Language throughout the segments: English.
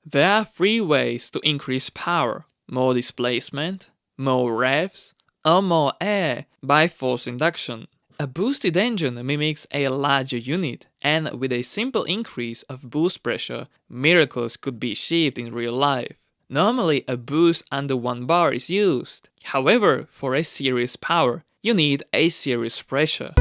There are three ways to increase power: more displacement, more revs, or more air by forced induction. A boosted engine mimics a larger unit, and with a simple increase of boost pressure, miracles could be achieved in real life. Normally, a boost under 1 bar is used. However, for a serious power, you need a serious pressure.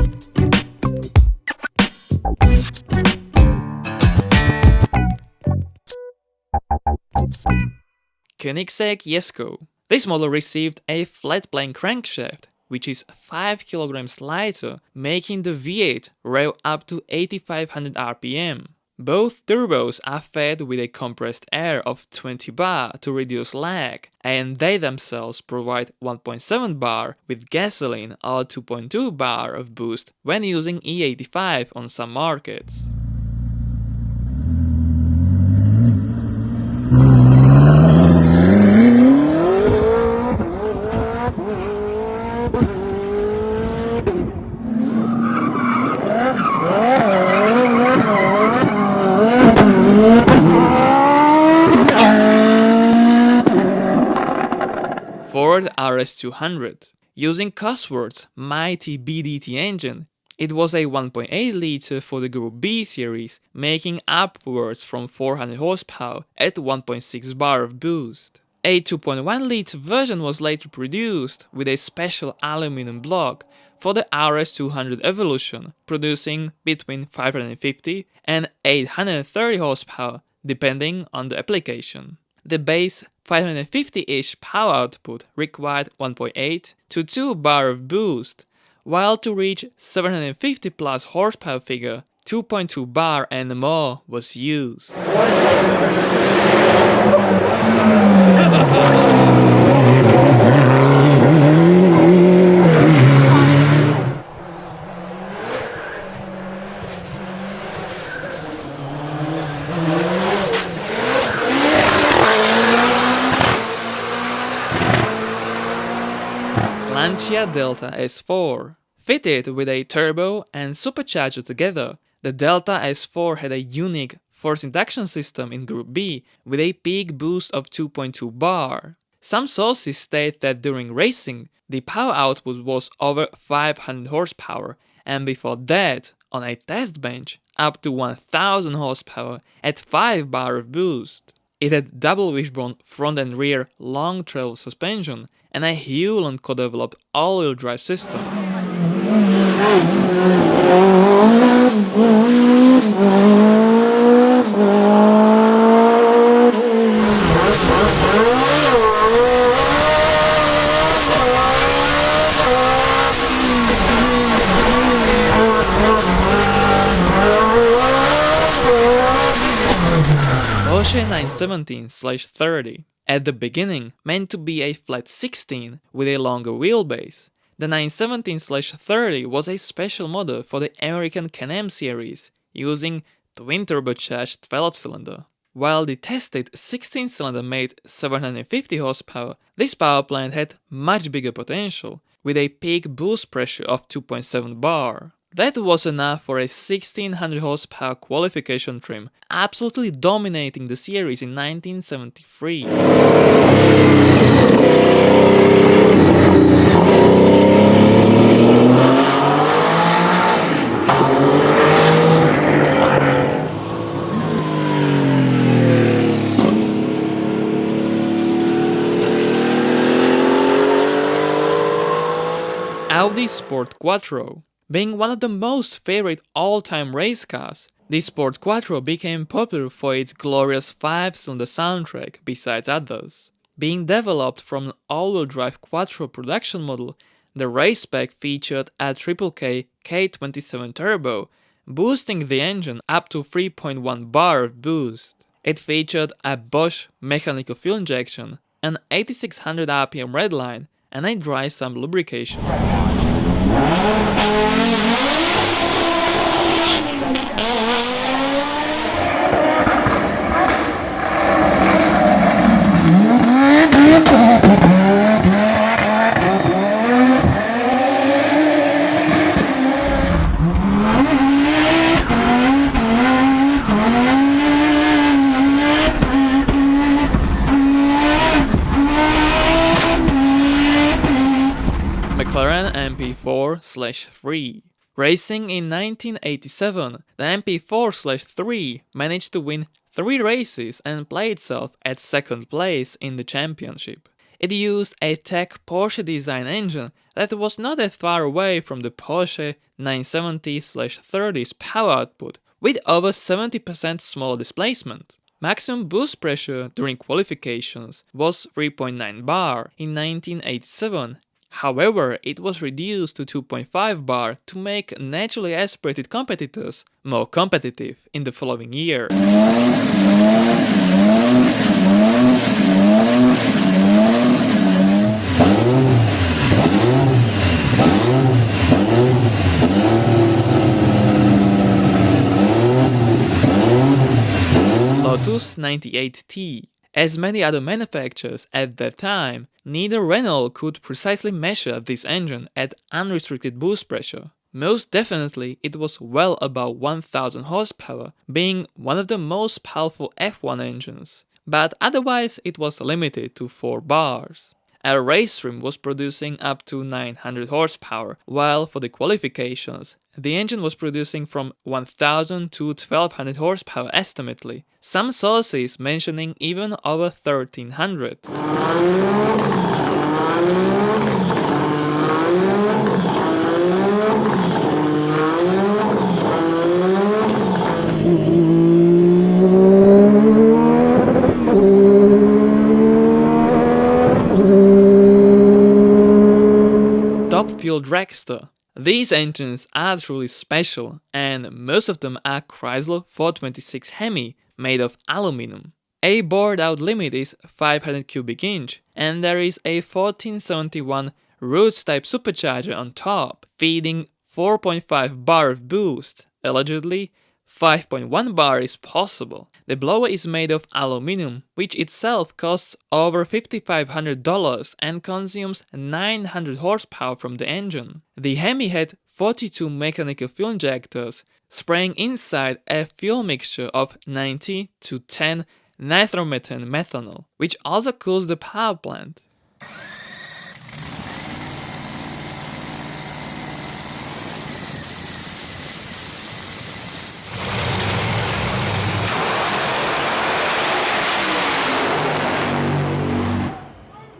Koenigsegg Jesko. This model received a flat-plane crankshaft, which is 5 kg lighter, making the V8 rev up to 8500 rpm. Both turbos are fed with a compressed air of 20 bar to reduce lag, and they themselves provide 1.7 bar with gasoline or 2.2 bar of boost when using E85 on some markets. Ford RS200. Using Cosworth's mighty BDT engine, it was a 1.8 liter for the Group B series, making upwards from 400 horsepower at 1.6 bar of boost. A 2.1 liter version was later produced with a special aluminum block for the RS200 Evolution, producing between 550 and 830 horsepower depending on the application. The base 550-ish power output required 1.8 to 2 bar of boost, while to reach 750 plus horsepower figure, 2.2 bar and more was used. Lancia Delta S4. Fitted with a turbo and supercharger together, the Delta S4 had a unique forced induction system in Group B with a peak boost of 2.2 bar. Some sources state that during racing, the power output was over 500 horsepower, and before that, on a test bench, up to 1000 horsepower at 5 bar of boost. It had double wishbone front and rear long travel suspension and a Hewland co-developed all-wheel drive system. Porsche 917/30. At the beginning, meant to be a flat 16 with a longer wheelbase, the 917/30 was a special model for the American Can-Am series, using twin turbocharged 12-cylinder. While the tested 16-cylinder made 750 horsepower, this power plant had much bigger potential, with a peak boost pressure of 2.7 bar. That was enough for a 1600 horsepower qualification trim, absolutely dominating the series in 1973. Audi Sport Quattro. Being one of the most favorite all-time race cars, the Sport Quattro became popular for its glorious 5-cylinder soundtrack, besides others. Being developed from an all-wheel drive Quattro production model, the race spec featured a KK K27 turbo, boosting the engine up to 3.1 bar of boost. It featured a Bosch mechanical fuel injection, an 8600 rpm redline, and a dry sump lubrication. MP4 III. Racing in 1987, the MP4 III managed to win 3 races and play itself at 2nd place in the championship. It used a tech Porsche design engine that was not that far away from the Porsche 970/30's power output, with over 70% smaller displacement. Maximum boost pressure during qualifications was 3.9 bar in 1987. However, it was reduced to 2.5 bar to make naturally aspirated competitors more competitive in the following year. Lotus 98T. As many other manufacturers at that time, neither Renault could precisely measure this engine at unrestricted boost pressure. Most definitely, it was well above 1000 horsepower, being one of the most powerful F1 engines, but otherwise it was limited to 4 bars. A race trim was producing up to 900 horsepower, while for the qualifications, the engine was producing from 1000 to 1200 horsepower estimately, some sources mentioning even over 1300. Fuel Dragster. These engines are truly special, and most of them are Chrysler 426 Hemi made of aluminum. A bored out limit is 500 cubic inch, and there is a 1471 Roots type supercharger on top, feeding 4.5 bar of boost. Allegedly, 5.1 bar is possible. The blower is made of aluminum, which itself costs over $5,500 and consumes 900 horsepower from the engine. The Hemi had 42 mechanical fuel injectors, spraying inside a fuel mixture of 90 to 10 nitromethane methanol, which also cools the power plant.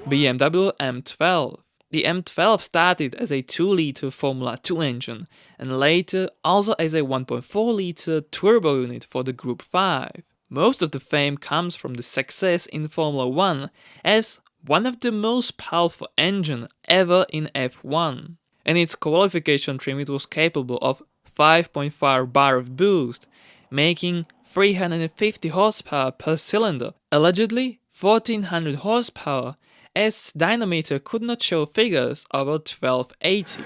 BMW M12. The M12 started as a 2-liter Formula 2 engine and later also as a 1.4-liter turbo unit for the Group 5. Most of the fame comes from the success in Formula 1 as one of the most powerful engines ever in F1. In its qualification trim it was capable of 5.5 bar of boost, making 350 horsepower per cylinder, allegedly 1400 horsepower, as dynameter could not show figures over 1280.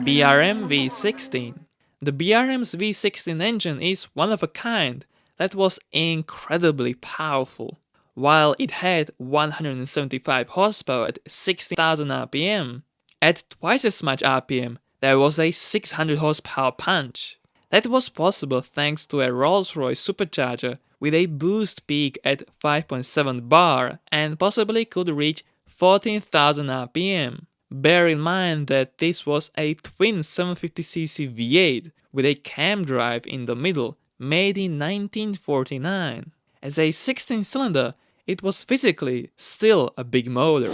BRM V16. The BRM's V16 engine is one of a kind that was incredibly powerful. While it had 175 horsepower at 60,000 RPM, at twice as much RPM there was a 600 horsepower punch. That was possible thanks to a Rolls-Royce supercharger with a boost peak at 5.7 bar and possibly could reach 14,000 RPM. Bear in mind that this was a twin 750cc V8 with a cam drive in the middle, made in 1949. As a 16-cylinder, it was physically still a big motor.